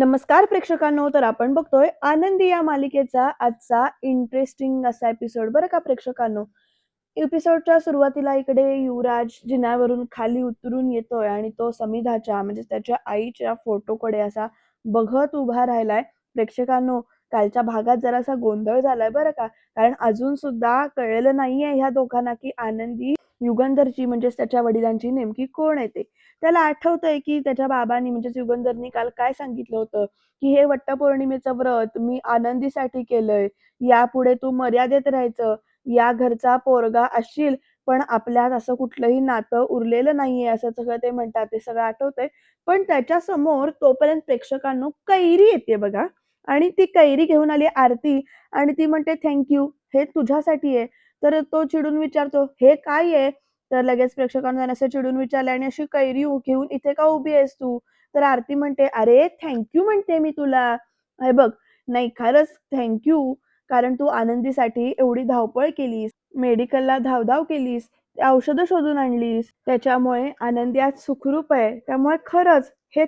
नमस्कार प्रेक्षकांनो, तर आपण बघतोय आनंदी या मालिकेचा आजचा इंटरेस्टिंग असा एपिसोड बरं का प्रेक्षकांनो. एपिसोडच्या सुरुवातीला इकडे युवराज जिन्यावरून खाली उतरून येतोय आणि तो समिधाच्या म्हणजे त्याच्या आईच्या फोटोकडे असा बघत उभा राहिलाय. प्रेक्षकांनो, कालच्या भागात जरासा गोंधळ झालाय बरं का, कारण अजून सुद्धा कळलेलं नाहीये ह्या दोघांना की आनंदी युगंधरची म्हणजेच त्याच्या वडिलांची नेमकी कोण आहे ते. त्याला आठवतंय की त्याच्या बाबांनी म्हणजेच युगंधरनी काल काय सांगितलं होतं, की हे वटपौर्णिमेचं व्रत मी आनंदीसाठी केलंय. यापुढे तू मर्यादेत राहायचं. या घरचा पोरगा असशील, पण आपल्यात असं कुठलंही नातं उरलेलं नाहीये, असं सगळं ते म्हणतात. ते सगळं आठवतंय. पण त्याच्यासमोर तोपर्यंत प्रेक्षकांनो कैरी येते बघा आणि ती कैरी घेऊन आली आरती आणि ती म्हणते, "थँक हे तुझ्यासाठी आहे." तर तो चिडून विचारतो, "हे काय आहे?" तर लगेच प्रेक्षकांना त्याने असं चिडून विचारलं, "आणि अशी कैरी घेऊन इथे का उभी आहेस तू?" तर आरती म्हणते, "अरे म्हणते मी तुला. हे बघ, नाही खरंच कारण तू आनंदीसाठी एवढी धावपळ केलीस, मेडिकलला धावधाव केलीस, ते औषधं शोधून आणलीस. त्याच्यामुळे आनंदी आज सुखरूप आहे. त्यामुळे खरंच हे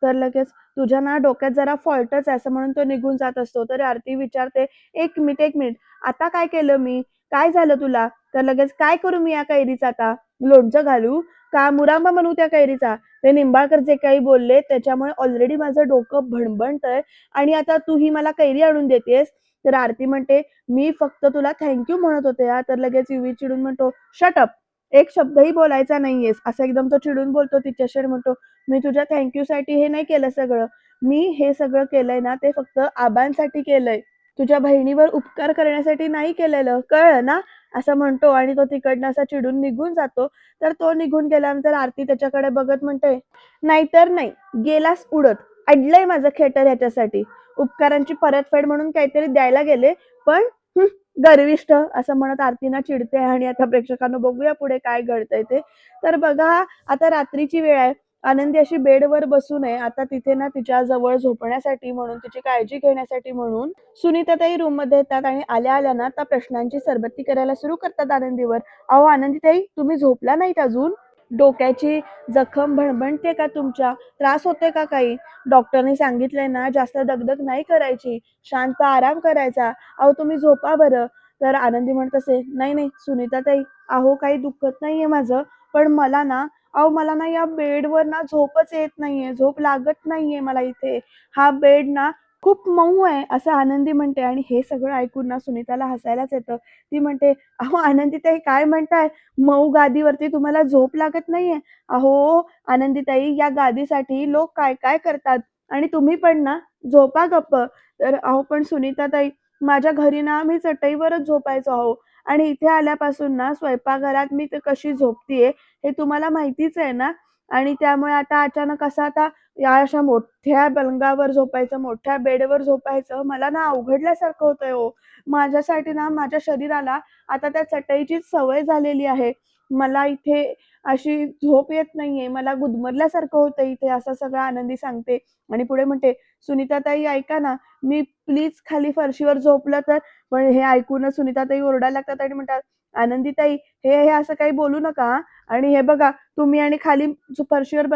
तर लगेच तुझ्या ना डोक्यात जरा फॉल्टच आहे असं म्हणून तो निघून जात असतो. तर आरती विचारते, एक मिनिट, आता काय केलं मी? काय झालं तुला?" तर लगेच, "काय करू मी या कैरीचं आता? लोणचं घालू? का मुरांबा बनवू त्या कैरीचा? ते निंबाळकर जे काही बोलले त्याच्यामुळे ऑलरेडी माझं डोकं भणभणतंय आणि आता तू ही मला कैरी आणून देतेस." तर आरती म्हणते, "मी फक्त तुला म्हणत होते हां." तर लगेच युवी चिडून म्हणतो, "शट अप! एक शब्दही बोलायचा नाहीयेस." असं एकदम तो चिडून बोलतो तिच्याशी आणि म्हणतो, "मी तुझ्या साठी हे नाही केलं सगळं. मी हे सगळं केलंय ना ते फक्त आबांसाठी केलंय. तुझ्या बहिणीवर उपकार करण्यासाठी नाही केलेलं. कळलं ना?" असं म्हणतो आणि तो तिकडनं असा चिडून निघून जातो. तर तो निघून गेल्यानंतर आरती त्याच्याकडे बघत म्हणते, "नाहीतर नाही, गेलास उडत. अडलंय माझं खेटर ह्याच्यासाठी. उपकारांची परतफेड म्हणून काहीतरी द्यायला गेले, पण हं, गर्विष्ठ." असं म्हणत आरती ना चिडते आणि आता प्रेक्षकांनो बघूया पुढे काय घडतंय ते. तर बघा, आता रात्रीची वेळ आहे. आनंदी अशी बेडवर बसू नये. आता तिथे ना तिच्या जवळ झोपण्यासाठी म्हणून, तिची काळजी घेण्यासाठी म्हणून सुनीताताई रूममध्ये येतात आणि आल्या-आल्या ना त्या प्रश्नांची सरबत्ती करायला सुरू करतात आनंदीवर. "अहो आनंदीताई, तुम्ही झोपला नाहीत अजून? डोक्याची जखम भणभणते का तुमच्या? त्रास होतोय का काही? डॉक्टरनी सांगितलंय ना जास्त दगदग नाही करायची, शांत आराम करायचा. अहो तुम्ही झोपा बरं." तर आनंदी म्हणत असे, "नाही सुनीताताई, अहो काही दुखत नाहीये माझं, पण मला ना या बेडवर ना झोपच येत नाहीये, झोप लागत नाहीये मला इथे. हा बेड ना खूप मऊ आहे." असं आनंदी म्हणते आणि हे सगळं ऐकून ना सुनीताला हसायलाच येतं. ती म्हणते, "अहो आनंदीताई काय म्हणताय? मऊ गादीवरती तुम्हाला झोप लागत नाहीये? अहो आनंदीताई, या गादीसाठी लोक काय-काय करतात आणि तुम्ही पण ना झोपा गप्प." तर "अहो पण सुनीताताई, माझ्या घरी ना आम्ही चटईवरच झोपायचो अहो आणि इथे आल्यापासून ना स्वयंपाकघरात मी तर कशी झोपतीये हे तुम्हाला माहितीच आहे ना आणि त्यामुळे आता अचानक असं आता या अशा मोठ्या पलंगावर झोपायचं, मोठ्या बेडवर झोपायचं मला ना अवघडल्यासारखं होतंय हो. माझ्यासाठी ना माझ्या शरीराला आता त्या चटईचीच सवय झालेली आहे. मला इथे अशी झोप येत नाहीये. मला गुदमरल्यासारखं होतं इथे." असं सगळं आनंदी सांगते आणि पुढे म्हणते, "सुनीताताई ऐका ना, मी प्लीज खाली फरशीवर झोपलं तर." पण हे ऐकूनच सुनीताताई ओरडायला लागतात आणि म्हणतात, "आनंदीताई, हे असं काही बोलू नका हां. आणि हे बघा, तुम्ही आणि खाली फरशीवर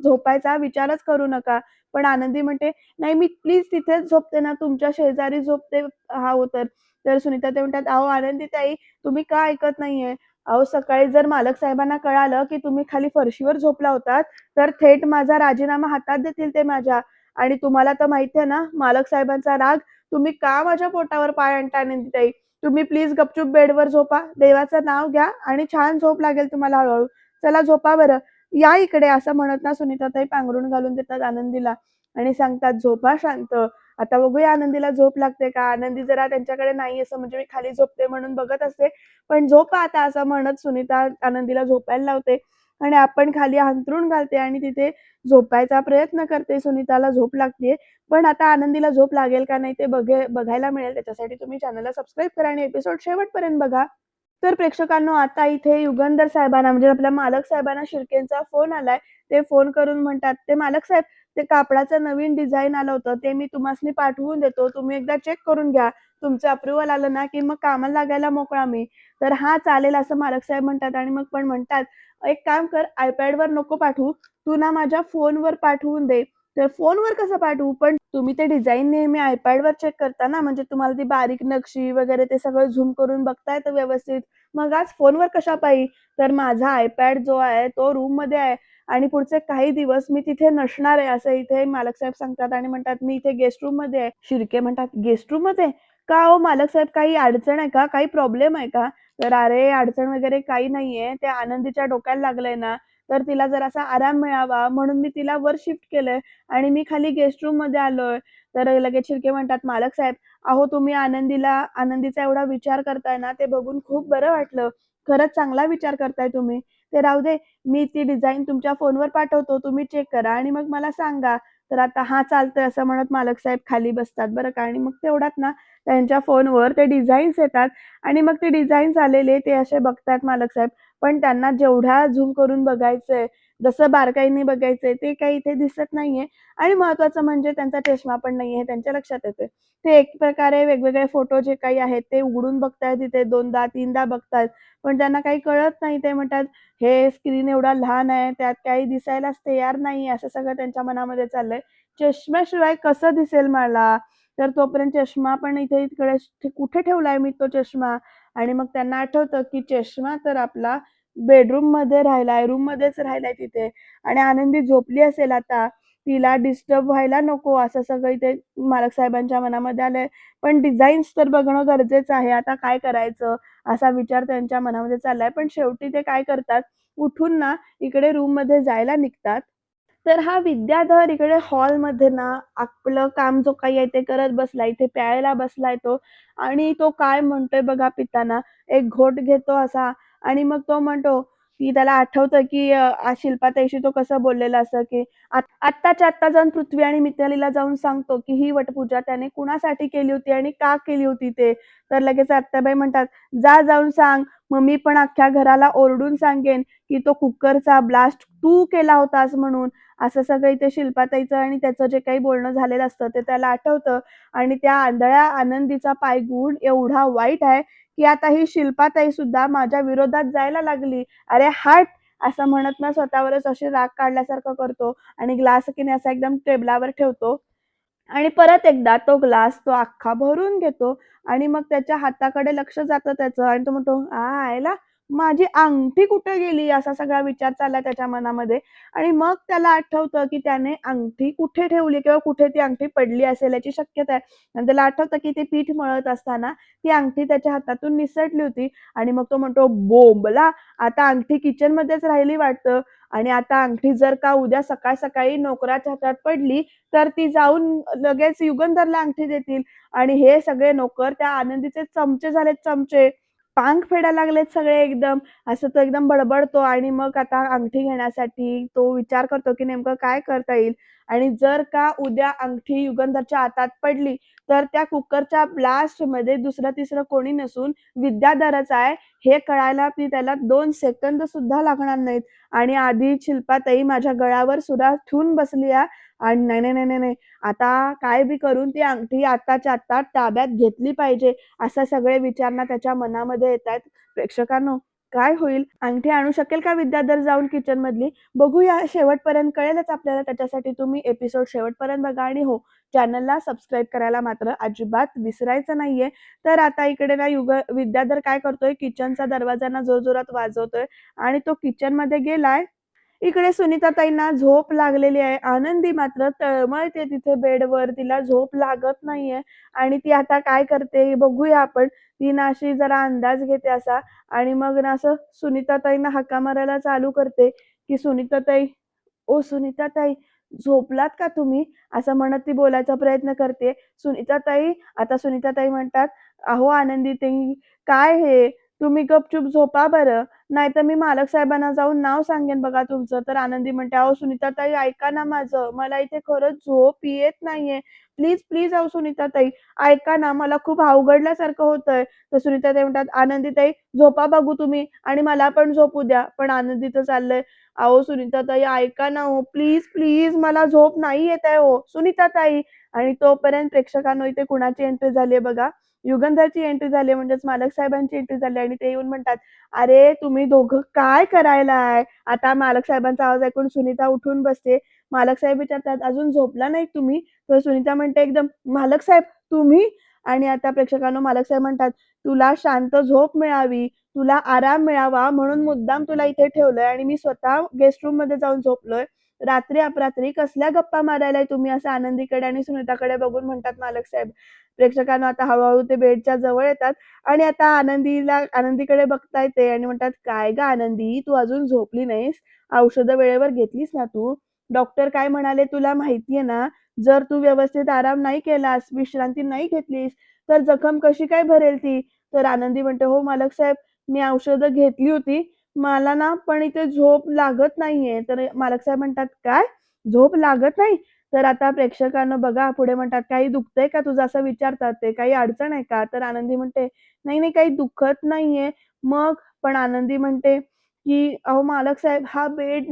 झोपायचा विचारच करू नका." पण आनंदी म्हणते, "नाही, मी प्लीज तिथेच झोपते ना, तुमच्या शेजारी झोपते हां तर." तर सुनीताताई म्हणतात, "अहो आनंदीताई, तुम्ही का ऐकत नाहीये? अहो सकाळी जर मालक साहेबांना कळालं, की तुम्ही खाली फरशीवर झोपला होतात, तर थेट माझा राजीनामा हातात देतील ते माझ्या. आणि तुम्हाला तर माहिती आहे ना, मालक साहेबांचा राग. तुम्ही का माझ्या पोटावर पाय आणता आनंदीताई? तुम्ही प्लीज गपचूप बेडवर झोपा. देवाचं नाव घ्या आणि छान झोप लागेल तुम्हाला हळू-हळू. चला झोपा बरं. या इकडे." असं म्हणत ना सुनीताताई पांघरूण घालून देतात आनंदीला आणि सांगतात, "झोपा शांत." आता बघूया आनंदीला झोप लागते का? आनंदी जरा त्यांच्याकडे नाही असं म्हणजे मी खाली झोपते म्हणून बघत असते. पण "झोपा आता." असं म्हणत सुनीता आनंदीला झोपायला लावते आणि आपण खाली अंथरूण घालते आणि तिथे झोपायचा प्रयत्न करते. सुनीताला झोप लागतेय. पण आता आनंदीला झोप लागेल का नाही ते बघायला मिळेल. त्याच्यासाठी तुम्ही चॅनलला सबस्क्राईब करा आणि एपिसोड शेवटपर्यंत बघा. तर प्रेक्षकांनो, आता इथे युगंधर साहेबांना म्हणजे आपल्या मालक साहेबांना शिर्केंचा फोन आलाय. ते फोन करून म्हणतात, "ते मालक साहेब, ते कापडाचं नवीन डिझाइन आलं होतं. ते मी तुम्हासनी पाठवून देतो. तुम्ही एकदा चेक करून घ्या. तुमचं अप्रूव्हल आलं ना, की मग कामाला लागायला मोकळा मी." तर "हां, चालेल." असं मालक साहेब म्हणतात आणि मग पण म्हणतात, "एक काम कर, iPadवर नको पाठवू. तू ना माझ्या फोनवर पाठवून दे. तर फोनवर कसं पाठवू? पण तुम्ही ते डिझाइन नेहमी iPadवर चेक करता ना, म्हणजे तुम्हाला ती बारीक नक्षी वगैरे ते सगळं झूम करून बघता येतं व्यवस्थित. मग आज फोनवर कशा पाही? तर माझा iPad जो आहे तो रूममध्ये आहे आणि पुढचे काही दिवस मी तिथे नसणार आहे, असं इथे मालक साहेब सांगतात आणि म्हणतात, "मी इथे गेस्ट रूममध्ये आहे." शिर्के म्हणतात, "गेस्ट रूममध्ये? का हो मालक साहेब, काही अडचण आहे का? काही प्रॉब्लेम आहे का?" तर "अरे, अडचण वगैरे काही नाहीये. त्या आनंदीच्या डोक्याला लागलंय ना, तर तिला जरासा आराम मिळावा म्हणून मी तिला वर शिफ्ट केलंय आणि मी खाली गेस्ट रूममध्ये आलोय." तर लगेच शिर्के म्हणतात, "मालक साहेब, अहो तुम्ही आनंदीचा एवढा विचार करताय ना, ते बघून खूप बरं वाटलं. खरंच चांगला विचार करताय तुम्ही. ते राहू दे, मी ती डिझाइन तुमच्या फोनवर पाठवतो, तुम्ही चेक करा आणि मग मला सांगा." तर आता "हां, चालतंय" असं म्हणत मालक साहेब खाली बसतात बरं का आणि मग तेवढ्यात ना त्यांच्या फोनवर ते डिझाईन्स येतात आणि मग ते डिझाईन्स आलेले ते असे बघतात मालक साहेब. पण त्यांना जेवढा झूम करून बघायचंय, जसं बारकाईने बघायचंय ते काही इथे दिसत नाहीये आणि महत्त्वाचं म्हणजे त्यांचा चष्मा पण नाहीये हे त्यांच्या लक्षात येते. ते एक प्रकारे वेगवेगळे फोटो जे काही आहेत ते उघडून बघतायत तिथे 2दा 3दा बघतायत. पण त्यांना काही कळत नाही. ते म्हणतात, "हे स्क्रीन एवढा लहान आहे, त्यात काही दिसायलाच तयार नाही." असं सगळं त्यांच्या मनामध्ये चाललंय. चष्म्याशिवाय कसं दिसेल मला? तर तोपर्यंत चष्मा पण इकडे कुठे ठेवलाय मी तो चष्मा? आणि मग त्यांना आठवतं, की चष्मा तर आपला बेडरूममध्ये राहिलाय, रूममध्येच राहिलाय तिथे आणि आनंदी झोपली असेल आता. तिला डिस्टर्ब व्हायला नको असं सगळं इथे मालक साहेबांच्या मनामध्ये आलंय. पण डिझाईन्स तर बघणं गरजेचं आहे. आता काय करायचं? असा विचार त्यांच्या मनामध्ये चाललाय. पण शेवटी ते काय करतात, उठून ना इकडे रूममध्ये जायला निघतात. तर हा विद्याधर इकडे हॉलमध्ये ना आपलं काम जो काही आहे ते करत बसलाय. इथे प्यायला बसलाय तो आणि तो काय म्हणतोय बघा पिताना, एक घोट घेतो असा आणि मग तो म्हणतो, की त्याला आठवतं, की शिल्पाताईशी तो कसं बोललेला असं, की आत्ताच्या आत्ता जाऊन पृथ्वी आणि मितालीला जाऊन सांगतो, की ही वटपूजा त्याने कुणासाठी केली होती आणि का केली होती ते. तर लगेच आत्याबाई म्हणतात, "जा जाऊन सांग. मग मी पण अख्ख्या घराला ओरडून सांगेन, की तो कुकरचा ब्लास्ट तू केला होतास म्हणून." असं सगळं इथे शिल्पाताईचं आणि त्याचं जे काही बोलणं झालेलं असतं ते त्याला आठवतं आणि त्या आंधळ्या आनंदीचा पायगुण एवढा वाईट आहे, की आता ही शिल्पाताई सुद्धा माझ्या विरोधात जायला लागली. "अरे हट!" असं म्हणत ना स्वतःवरच अशी राग काढल्यासारखं करतो आणि ग्लास की नाही असा एकदम टेबलावर ठेवतो आणि परत एकदा तो ग्लास तो अख्खा भरून घेतो आणि मग त्याच्या हाताकडे लक्ष जातं त्याचं आणि तो म्हणतो, आयला माझी अंगठी कुठे गेली?" असा सगळा विचार चाललाय त्याच्या मनामध्ये आणि मग त्याला आठवतं, की त्याने अंगठी कुठे ठेवली किंवा कुठे ती अंगठी पडली असेल याची शक्यता आहे आणि त्याला आठवतं, की ते पीठ मळत असताना ती अंगठी त्याच्या हातातून निसटली होती आणि मग तो म्हणतो, "बोंबला! आता अंगठी किचनमध्येच राहिली वाटतं आणि आता अंगठी जर का उद्या सकाळ-सकाळी नोकराच्या हातात पडली, तर ती जाऊन लगेच युगंधरला अंगठी देतील आणि हे सगळे नोकर त्या आनंदीचे चमचे झालेत चमचे. पांग फेडायला लागलेत सगळे एकदम. असं तो एकदम बडबडतो आणि मग आता अंगठी घेण्यासाठी तो विचार करतो, की नेमकं काय करता येईल आणि जर का उद्या अंगठी युगंधरच्या हातात पडली, तर त्या कुकरच्या ब्लास्टमध्ये दुसरं-तिसरं कोणी नसून विद्याधरच आहे, हे कळायला त्याला 2 सेकंद सुद्धा लागणार नाहीत आणि आधी शिल्पाताई माझ्या गळ्यावर सुद्धा ठेवून बसली आहे आणि नाही, नाही, नाही, नाही, नाही. आता काय बी करून ती अंगठी आत्ताच्या आत्ता ताब्यात घेतली पाहिजे, असे सगळे विचार ना त्याच्या मनामध्ये येतायत. प्रेक्षकांनो, काय होईल? अंगठी आणू शकेल का विद्याधर जाऊन किचनमधली? बघूया शेवटपर्यंत कळेलच आपल्याला. त्याच्यासाठी तुम्ही एपिसोड शेवटपर्यंत बघा आणि हो, चॅनलला सबस्क्राईब करायला मात्र अजिबात विसरायचं नाहीये. तर आता इकडे ना विद्याधर काय करतोय, किचनचा दरवाजा ना जोरजोरात वाजवतोय आणि तो किचनमध्ये गेलाय इकडे सुनीताताईंना झोप लागलेली आहे. आनंदी मात्र तळमळते तिथे बेडवर. तिला झोप लागत नाहीये आणि ती आता काय करते बघूया आपण. ती ना अशी जरा अंदाज घेते असा आणि मग ना असं सुनीताताईंना हाका मारायला चालू करते, की "सुनीताताई, ओ सुनीताताई, झोपलात का तुम्ही?" असं म्हणत ती बोलायचा प्रयत्न करते. "सुनीताताई." आता सुनीताताई म्हणतात, "अहो आनंदीताई, काय हे? तुम्ही गपचूप झोपा बरं. नाहीतर मी मालक साहेबांना जाऊन नाव सांगेन बघा तुमचं." तर आनंदी म्हणते, "अहो सुनीताताई ऐका ना माझं. मला इथे खरंच झोप येत नाहीये. प्लीज, प्लीज अहो सुनीताताई ऐका ना. मला खूप अवघडल्यासारखं होतंय." तर सुनीताताई म्हणतात, "आनंदीताई झोपा बघू तुम्ही आणि मला पण झोपू द्या." पण आनंदीचं चाललंय, "अहो सुनीताताई ऐका ना हो. प्लीज, प्लीज मला झोप नाही येत आहे हो. सुनीताताई." आणि तोपर्यंत प्रेक्षकांनो इथे कुणाची एंट्री झाली बघा. युगंधरची एंट्री झाली म्हणजेच मालक साहेबांची एंट्री झाली आणि ते येऊन म्हणतात, "अरे तुम्ही दोघं काय करायलाय?" आता मालक साहेबांचा आवाज ऐकून सुनीता उठून बसते. मालक साहेब विचारतात, "अजून झोपला नाही तुम्ही?" तर सुनीता म्हणते एकदम, "मालक साहेब तुम्ही?" आणि आता प्रेक्षकांनो मालक साहेब म्हणतात, "तुला शांत झोप मिळावी, तुला आराम मिळावा म्हणून मुद्दाम तुला इथे ठेवलंय आणि मी स्वतः गेस्ट रूममध्ये जाऊन झोपलोय. रात्री अपरात्री कसल्या गप्पा मारायलाय तुम्ही?" असं आनंदीकडे आणि सुनीताकडे बघून म्हणतात मालक साहेब. प्रेक्षकांना आता हळू ते बेडच्या जवळ येतात आणि आता आनंदीकडे बघतायत ते आणि म्हणतात, "काय गं आनंदी, तू अजून झोपली नाहीस? औषधं वेळेवर घेतलीस ना तू? डॉक्टर काय म्हणाले तुला माहितीये ना? जर तू व्यवस्थित आराम नाही केलास, विश्रांती नाही घेतलीस, तर जखम कशी काय भरेल ती?" तर आनंदी म्हणते, "हो मालक साहेब, मी औषधं घेतली होती. मला ना पण इथे झोप लागत नाहीये." तर मालक साहेब म्हणतात, "काय? झोप लागत नाही?" तर आता प्रेक्षकांनो बघा पुढे म्हणतात, "काही दुखतंय का तुझं?" असं विचारतात ते. "काही अडचण आहे का?" तर आनंदी म्हणते, "नाही, नाही काही दुखत नाहीये." मग पण आनंदी म्हणते, की "अहो मालक साहेब हा बेड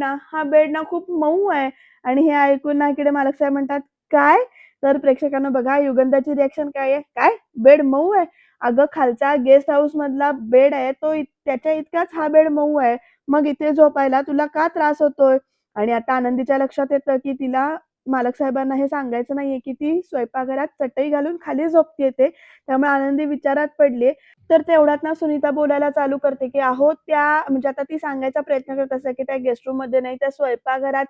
ना खूप मऊ आहे." आणि हे ऐकून ना इकडे मालक साहेब म्हणतात, "काय?" तर प्रेक्षकांनो बघा युगंधाची रिएक्शन काय आहे? "काय? बेड मऊ आहे? अगं खालचा गेस्ट हाऊसमधला बेड आहे त्याच्या इतकाच हा बेड मऊ आहे. मग इथे झोपायला तुला का त्रास होतोय?" आणि आता आनंदीच्या लक्षात येतं, की तिला मालक साहेबांना हे सांगायचं नाहीये, की ती स्वयंपाकघरात चटई घालून खाली झोपतीये ते. त्यामुळे आनंदी विचारात पडली. तर तेवढ्यात ना सुनीता बोलायला चालू करते, की "अहो त्या" म्हणजे आता ती सांगायचा प्रयत्न करत असते, की "त्या गेस्ट रूममध्ये नाही, त्या स्वयंपाकघरात,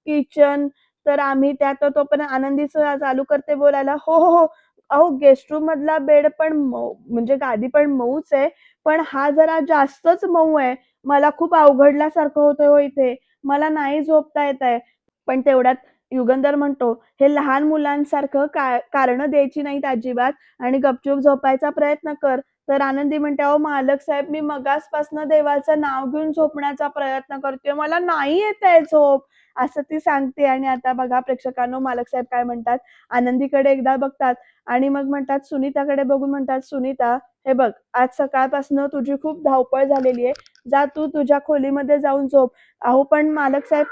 किचन." तर आम्ही त्या तर तोपर्यंत आनंदीचं चालू करते बोलायला, "हो, हो, हो. अहो गेस्ट रूममधला बेड पण मऊ म्हणजे गादी पण मऊच आहे. पण हा जरा जास्तच मऊ आहे. मला खूप अवघडल्यासारखं होतंय हो इथे. मला नाही झोपता येत आहे." पण तेवढ्यात युगंधर म्हणतो, "हे लहान मुलांसारखं कारणं द्यायची नाहीत अजिबात आणि गपचूप झोपायचा प्रयत्न कर." तर आनंदी म्हणते, "अहो मालक साहेब, मी मगाचपासनं देवाचं नाव घेऊन झोपण्याचा प्रयत्न करतेय. मला नाही येतंय झोप." असं ती सांगते आणि आता बघा प्रेक्षकांनो मालक साहेब काय म्हणतात, आनंदीकडे एकदा बघतात आणि मग म्हणतात सुनीताकडे बघून म्हणतात, "सुनीता, हे बघ आज सकाळपासनं तुझी खूप धावपळ झालेली आहे. जा तू तुझ्या खोलीमध्ये जाऊन झोप." अहो पण मालक साहेब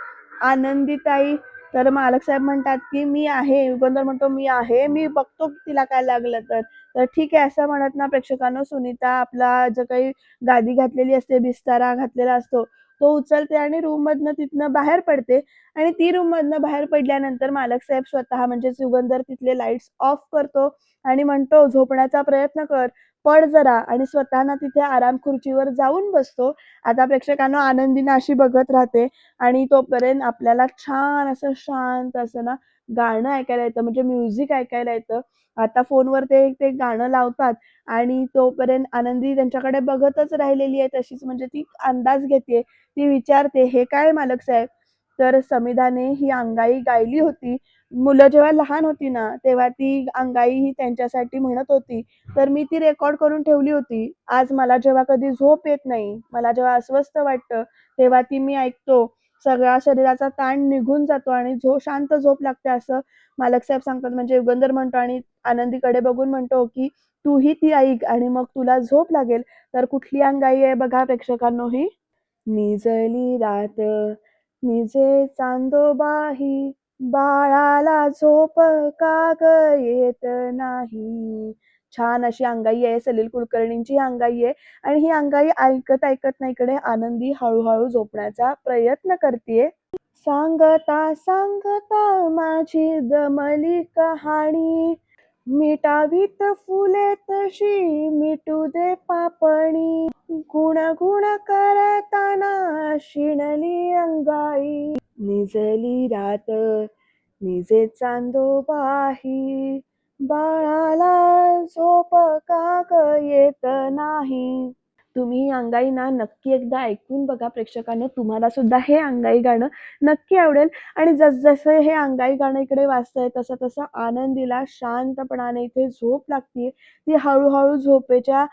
आनंदीताई तर मालक साहेब म्हणतात, की "मी आहे." युगंधर म्हणतो, "मी आहे. मी बघतो की तिला काय लागलं तर." तर ठीक आहे असं म्हणत ना प्रेक्षकांनो सुनीता आपला जो काही गादी घातलेली असते, बिस्तारा घातलेला असतो, तो उचलते आणि रूममधनं तिथनं बाहेर पडते आणि ती रूममधनं बाहेर पडल्यानंतर मालक साहेब स्वतः म्हणजेच युगंधर तिथले लाईट्स ऑफ करतो आणि म्हणतो, "झोपण्याचा प्रयत्न कर. पड जरा." आणि स्वतः ना तिथे आराम खुर्चीवर जाऊन बसतो. आता प्रेक्षकांनो आनंदीनं अशी बघत राहते आणि तोपर्यंत आपल्याला छान असं शांत असं ना गाणं ऐकायला येतं म्हणजे म्युझिक ऐकायला येतं. आता फोनवर ते ते गाणं लावतात आणि तोपर्यंत आनंदी त्यांच्याकडे बघतच राहिलेली आहे तशीच म्हणजे ती अंदाज घेतेय. ती विचारते, "हे काय मालक साहेब?" तर समिधाने ही अंगाई गायली होती. मुलं जेव्हा लहान होती ना, तेव्हा ती अंगाई ही त्यांच्यासाठी म्हणत होती. तर मी ती रेकॉर्ड करून ठेवली होती. आज मला जेव्हा कधी झोप येत नाही, मला जेव्हा अस्वस्थ वाटतं, तेव्हा ती मी ऐकतो. सगळ्या शरीराचा ताण निघून जातो आणि शांत झोप लागते असं मालक साहेब सांगतात. म्हणजे युगंधर म्हणतो आणि आनंदीकडे बघून म्हणतो, की "तूही ती ऐक आणि मग तुला झोप लागेल." तर कुठली अंगाई आहे बघा प्रेक्षकांनो ही? निजली रात निजे चांदोबाही बाळाला झोप का ग येत नाही. छान अशी अंगाई आहे सलील कुलकर्णींची ही अंगाई आहे आणि ही अंगाई ऐकत ऐकत ना इकडे आनंदी हळूहळू झोपण्याचा प्रयत्न करतेय. सांगता सांगता माझी दमली कहाणी मिटावीत फुले तशी मिटू दे पापणी गुण गुण करताना शिणली अंगाई निजली रात निजे चांदोबाही बाळाला झोप का ग येत नाही. तुम्ही ही अंगाई ना नक्की एकदा ऐकून बघा प्रेक्षकांनो. तुम्हाला सुद्धा हे अंगाई गाणं नक्की आवडेल आणि जसं हे अंगाई गाणं इकडे वाजतंय तसं आनंदीला शांतपणाने इथे झोप लागतीये. ती हळू झोपेच्या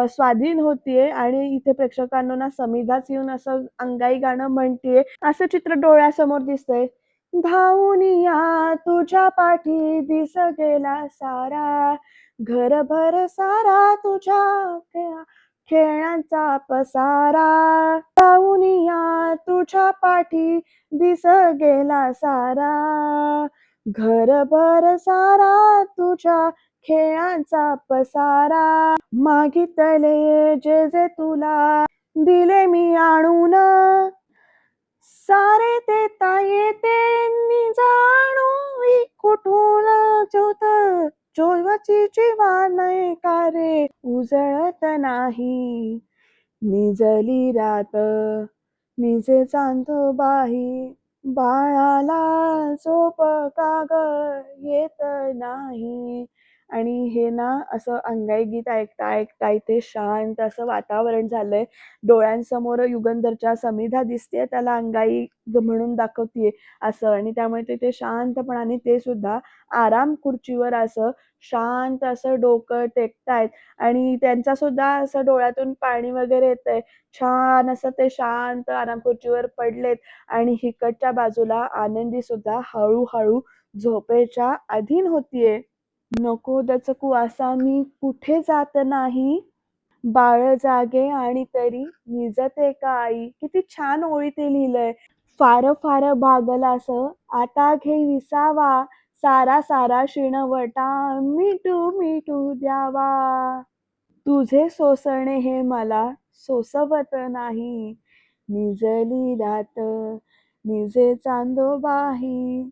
स्वाधीन होतीये आणि इथे प्रेक्षकांनो ना समिधाच येऊन असं अंगाई गाणं म्हणतीये. असं चित्र डोळ्यासमोर दिसतंय. धावून या तुझ्या पाठी दिस गेला सारा घरभर सारा तुझ्या खेळण्यांचा पसारा धावून या तुझ्या पाठी दिस गेला सारा घरभर सारा तुझ्या खेळांचा पसारा, मागितले जे जे तुला दिले मी आणून, सारे देता येते जाणू कुठून ज्योत ज्योतीची जीवा नाही का रे उजळत नाही, निजली रात निजे चांदोबाई, बाळाला झोप का ग येत नाही. आणि हे ना असं अंगाई गीत ऐकता ऐकता इथे शांत असं वातावरण झालंय. डोळ्यांसमोर युगंधरच्या समिधा दिसतेय, त्याला अंगाई म्हणून दाखवतीये असं, आणि त्यामुळे तिथे शांतपणाने ते सुद्धा आराम खुर्चीवर असं शांत असं डोकं टेकतायत आणि त्यांचा सुद्धा असं डोळ्यातून पाणी वगैरे येतंय. छान असं ते शांत आराम खुर्चीवर पडलेत आणि हिकडच्या बाजूला आनंदी सुद्धा हळूहळू झोपेच्या अधीन होतीये. नको दचकू असा मी कुठे जात नाही, बाळ जागे आणि तरी निजते का आई. किती छान ओळी ते लिहिलंय. फार फार भागल असं आता घे विसावा, सारा सारा शिणवटा मिटू मिटू द्यावा. तुझे सोसणे हे मला सोसवत नाही, निजली रात निजे चांदोबाई,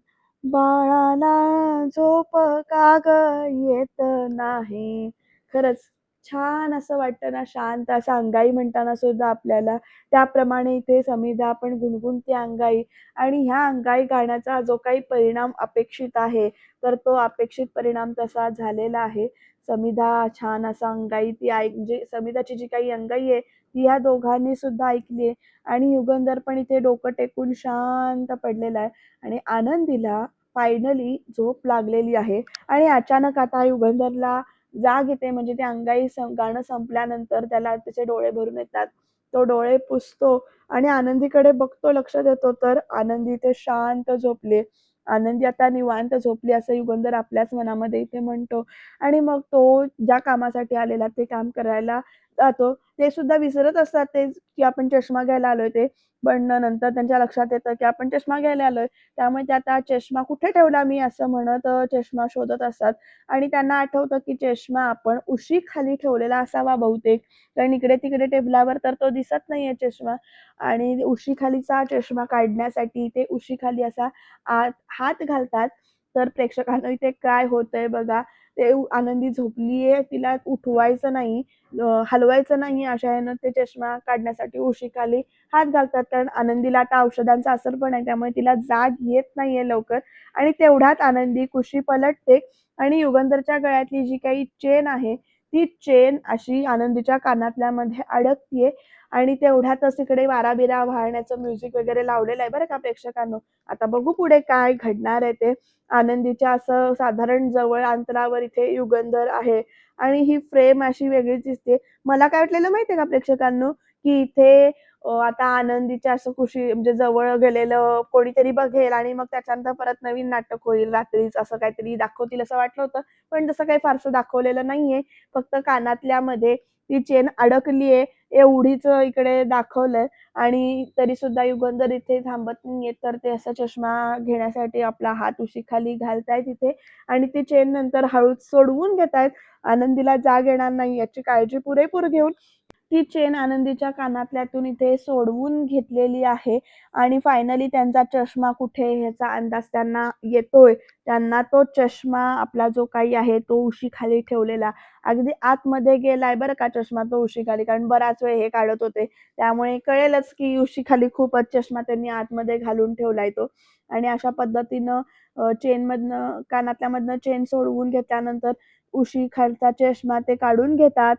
बाळाला झोप का ग येत नाही. खरंच छान असं वाटतं ना, शांत असं अंगाई म्हणताना सुद्धा आपल्याला त्याप्रमाणे इथे समिधा आपण गुणगुणते अंगाई, आणि ह्या अंगाई गाण्याचा जो काही परिणाम अपेक्षित आहे, तर तो अपेक्षित परिणाम तसा झालेला आहे. समिधा छान असा अंगाई ती म्हणजे समिधाची जी काही अंगाई आहे ती ह्या दोघांनी सुद्धा ऐकली आहे, आणि युगंधर पण इथे डोकं टेकून शांत पडलेला आहे, आणि आनंदीला फायनली झोप लागलेली आहे. आणि अचानक आता युगंधरला जाग येते, म्हणजे ते अंगाई गाणं संपल्यानंतर त्याला त्याचे डोळे भरून येतात. तो डोळे पुसतो आणि आनंदीकडे बघतो, लक्ष देतो, तर आनंदी इथे शांत झोपली. आनंदी आता निवांत झोपली असं युगंधर आपल्याच मनामध्ये इथे म्हणतो, आणि मग तो ज्या कामासाठी आलेला ते काम करायला जातो. ते सुद्धा विसरत असतात ते की आपण चष्मा घ्यायला आलोय ते. पण नंतर त्यांच्या लक्षात येतं की आपण चष्मा घ्यायला आलोय. त्यामुळे ते आता चष्मा कुठे ठेवला मी असं म्हणत चष्मा शोधत असतात, आणि त्यांना आठवतं की चष्मा आपण उशीखाली ठेवलेला असावा बहुतेक. कारण इकडे-तिकडे टेबलावर तर तो दिसत नाहीये चष्मा, आणि उशीखालीचा चष्मा काढण्यासाठी ते उशीखाली असा आत हात घालतात. तर प्रेक्षकांनो इथे काय होतंय बघा. ते आनंदी झोपलीये, तिला उठवायचं नाही, हलवायचं नाही, अशा ह्यानं ते चष्मा काढण्यासाठी उशीखाली हात घालतात. कारण आनंदीला आता औषधांचा असर पण आहे, त्यामुळे तिला जाग येत नाहीये लवकर, आणि तेवढ्यात आनंदी कुशी पलटते आणि युगंधरच्या गळ्यातली जी काही चेन आहे, ती चेन अशी आनंदीच्या कानातल्यामध्ये अडकतीये, आणि तेवढ्यातच इकडे वारा-बिरा वाहण्याचं म्युझिक वगैरे लावलेलं आहे बरं का प्रेक्षकांनो. आता बघू पुढे काय घडणार आहे ते. आनंदीच्या असं साधारण जवळ अंतरावर इथे युगंधर आहे, आणि ही फ्रेम अशी वेगळीच दिसते. मला काय वाटलेलं माहिती आहे का प्रेक्षकांनो, की इथे आता आनंदीच्या असं कुशी म्हणजे जवळ गेलेलं कोणीतरी बघेल आणि मग त्याच्यानंतर परत नवीन नाटक होईल, रात्रीच असं काहीतरी दाखवतील असं वाटलं होतं. पण तसं काही फारसं दाखवलेलं नाहीये. फक्त कानातल्यामध्ये ती चेन अडकलीये एवढीच इकडे दाखवलंय, आणि तरीसुद्धा युगंधर इथे थांबत नाहीये. तर ते असा चष्मा घेण्यासाठी आपला हात उशीखाली घालतायत इथे, आणि ती चेन नंतर हळूच सोडवून घेतायत. आनंदीला जाग येणार नाही याची काळजी पुरेपूर घेऊन ती चेन आनंदीच्या कानातल्यातून इथे सोडवून घेतलेली आहे, आणि फायनली त्यांचा चष्मा कुठे ह्याचा अंदाज त्यांना येतोय. त्यांना तो चष्मा आपला जो काही आहे तो उशीखाली ठेवलेला अगदी आतमध्ये गेलाय बरं का चष्मा तो उशीखाली, कारण बराच वेळ हे काढत होते. त्यामुळे कळेलच की उशीखाली खूपच चष्मा त्यांनी आतमध्ये घालून ठेवलाय तो, आणि अशा पद्धतीनं चेनमधनं कानातल्यामधनं चेन सोडवून घेतल्यानंतर उशीखालचा चष्मा ते काढून घेतात.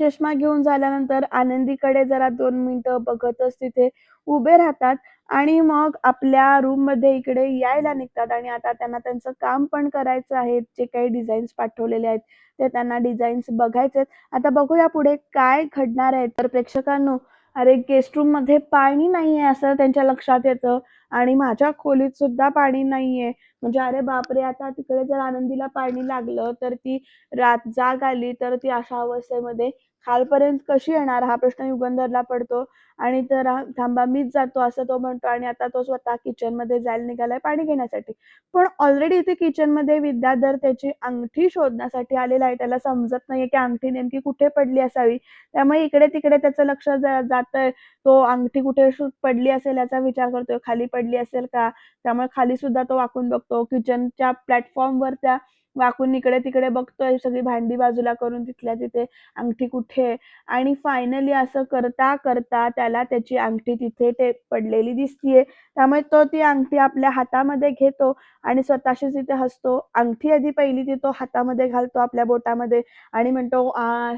चष्मा घेऊन झाल्यानंतर आनंदीकडे जरा 2 मिनिटं बघतच तिथे उभे राहतात, आणि मग आपल्या रूममध्ये इकडे यायला निघतात, आणि आता त्यांना त्यांचं काम पण करायचं आहे. जे काही डिझाईन्स पाठवलेले आहेत, ते त्यांना डिझाईन्स बघायचे आहेत. आता बघूया पुढे काय घडणार आहे. तर प्रेक्षकांनो, अरे गेस्ट रूममध्ये पाणी नाहीये असं त्यांच्या लक्षात येतं, आणि माझ्या खोलीत सुद्धा पाणी नाहीये. म्हणजे अरे बापरे! आता तिकडे जर आनंदीला पाणी लागलं, तर ती जाग आली, तर ती अशा अवस्थेमध्ये खालपर्यंत कशी येणार? हा प्रश्न युगंधरला पडतो आणि तर थांबा मीच जातो असं तो म्हणतो आणि आता तो स्वतः किचनमध्ये जायला निघालाय पाणी घेण्यासाठी. पण ऑलरेडी इथे किचनमध्ये विद्याधर त्याची अंगठी शोधण्यासाठी आलेला आहे. त्याला समजत नाहीये की अंगठी नेमकी कुठे पडली असावी. त्यामुळे इकडे-तिकडे त्याचं लक्ष जातंय. तो अंगठी कुठे पडली असेल याचा विचार करतोय. खाली पडली असेल का? त्यामुळे खाली सुद्धा तो वाकून बघतो. किचनच्या प्लॅटफॉर्मवर त्या वाकून इकडे-तिकडे बघतोय. सगळी भांडी बाजूला करून तिथल्या तिथे अंगठी कुठे आहे? आणि फायनली असं करता-करता त्याला त्याची अंगठी तिथे पडलेली दिसतीये. त्यामुळे तो ती अंगठी आपल्या हातामध्ये घेतो आणि स्वतःशीच तिथे हसतो. अंगठी आधी पहिली ती तो हातामध्ये घालतो आपल्या बोटामध्ये आणि म्हणतो,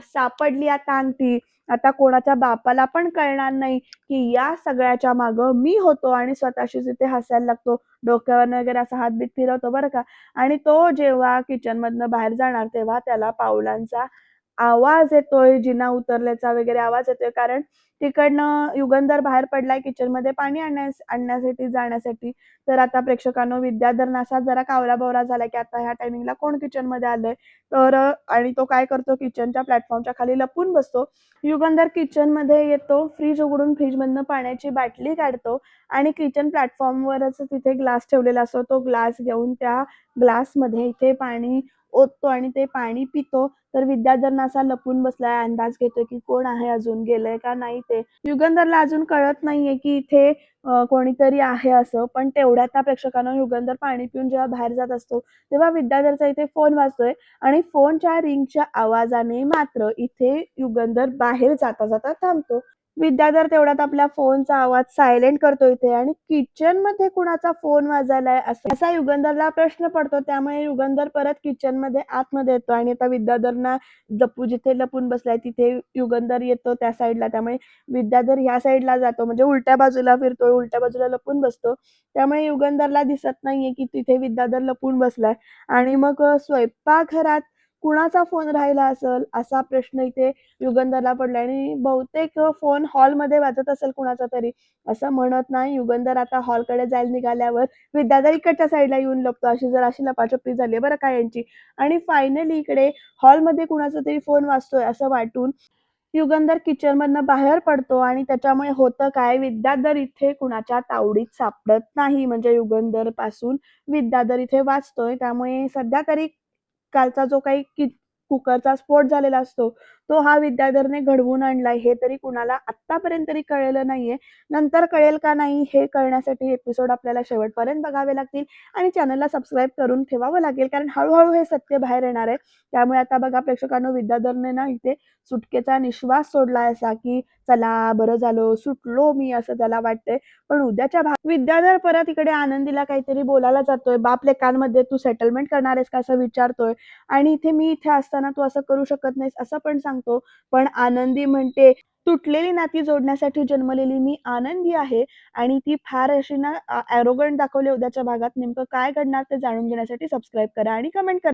सापडली आता अंगठी. आता कोणाच्या बापाला पण कळणार नाही, की या सगळ्याच्या मागं मी होतो आणि स्वतःशीच इथे हसायला लागतो. डोक्यावरनं वगैरे असा हात-बीत फिरवतो बरं का. आणि तो जेव्हा किचनमधनं बाहेर जाणार, तेव्हा त्याला पावलांचा आवाज येतोय, जिना उतरल्याचा वगैरे आवाज येतोय. कारण तिकडनं युगंधर बाहेर पडलाय किचनमध्ये पाणी आणण्यासाठी जाण्यासाठी. तर आता प्रेक्षकांनो विद्याधर असा जरा कावरा-बावरा झाला, की आता ह्या टायमिंगला कोण किचनमध्ये आलंय? तर आणि तो काय करतो किचनच्या प्लॅटफॉर्मच्या खाली लपून बसतो. युगंधर किचनमध्ये येतो, फ्रिज उघडून फ्रिजमधनं पाण्याची बाटली काढतो आणि किचन प्लॅटफॉर्मवरच तिथे ग्लास ठेवलेला असतो. तो ग्लास घेऊन त्या ग्लासमध्ये इथे पाणी ओततो आणि ते पाणी पितो. तर विद्याधर असा लपून बसलाय, अंदाज घेतोय की कोण आहे अजून, गेलंय का नाही ते. युगंधरला अजून कळत नाहीये की इथे कोणीतरी आहे असं. पण तेवढ्यात त्या प्रेक्षकांनो युगंधर पाणी पिऊन जेव्हा बाहेर जात असतो, तेव्हा विद्याधरचा इथे फोन वाजतोय आणि फोनच्या रिंगच्या आवाजाने मात्र इथे युगंधर बाहेर जाता-जाता थांबतो. विद्याधर तेवढ्यात आपल्या फोनचा आवाज सायलेंट करतो इथे आणि किचनमध्ये कुणाचा फोन वाजायलाय असा युगंधरला प्रश्न पडतो. त्यामुळे युगंधर परत किचनमध्ये आतमध्ये येतो आणि आता विद्याधरना जिथे लपून बसलाय तिथे युगंधर येतो त्या साईडला. त्यामुळे विद्याधर ह्या साईडला जातो म्हणजे उलट्या बाजूला फिरतो, उलट्या बाजूला लपून बसतो. त्यामुळे युगंधरला दिसत नाहीये की तिथे विद्याधर लपून बसलाय आणि मग स्वयंपाकघरात कुणाचा फोन राहिला असेल असा प्रश्न इथे युगंधरला पडलाय आणि बहुतेक फोन हॉलमध्ये वाजत असेल कुणाचा तरी, असं म्हणत नाही युगंधर आता हॉलकडे जायला निघाल्यावर विद्याधर इकडच्या साईडला येऊन लपतो. अशी लपाछपी झाली बरं का यांची. आणि फायनली इकडे हॉलमध्ये कुणाचा तरी फोन वाजतोय असं वाटून युगंधर किचनमधनं बाहेर पडतो आणि त्याच्यामुळे होतं काय, विद्याधर इथे कुणाच्या तावडीत सापडत नाही. म्हणजे युगंधरपासून विद्याधर इथे वाचतोय. त्यामुळे सध्या तरी कालचा जो काही कुकरचा स्फोट झालेला असतो, तो हा विद्याधरने घडवून आणलाय हे तरी कुणाला आत्तापर्यंत तरी कळलेलं नाहीये. नंतर कळेल का नाही हे कळण्यासाठी एपिसोड आपल्याला शेवटपर्यंत बघावे लागतील आणि चॅनलला सबस्क्राईब करून ठेवावं लागेल. कारण हळू हे सत्य बाहेर येणार आहे. त्यामुळे आता बघा प्रेक्षकांनो विद्याधरने ना इथे सुटकेचा निश्वास सोडलाय असा, की चला बरं झालं, सुटलो मी असं त्याला वाटतंय. पण उद्याच्या विद्याधर परत इकडे आनंदीला काहीतरी बोलायला जातोय. बाप लेकांमध्ये तू सेटलमेंट करणार आहेस का असं विचारतोय आणि मी इथे असताना तू असं करू शकत नाहीस असं पण सांगतो. पण आनंदी म्हणते, तुटलेली नाती जोडण्यासाठी जन्मलेली मी आनंदी आहे आणि ती फार अशी ना दाखवली उद्याच्या भागात. नेमकं काय घडणार ते जाणून घेण्यासाठी सबस्क्राईब करा आणि कमेंट करा.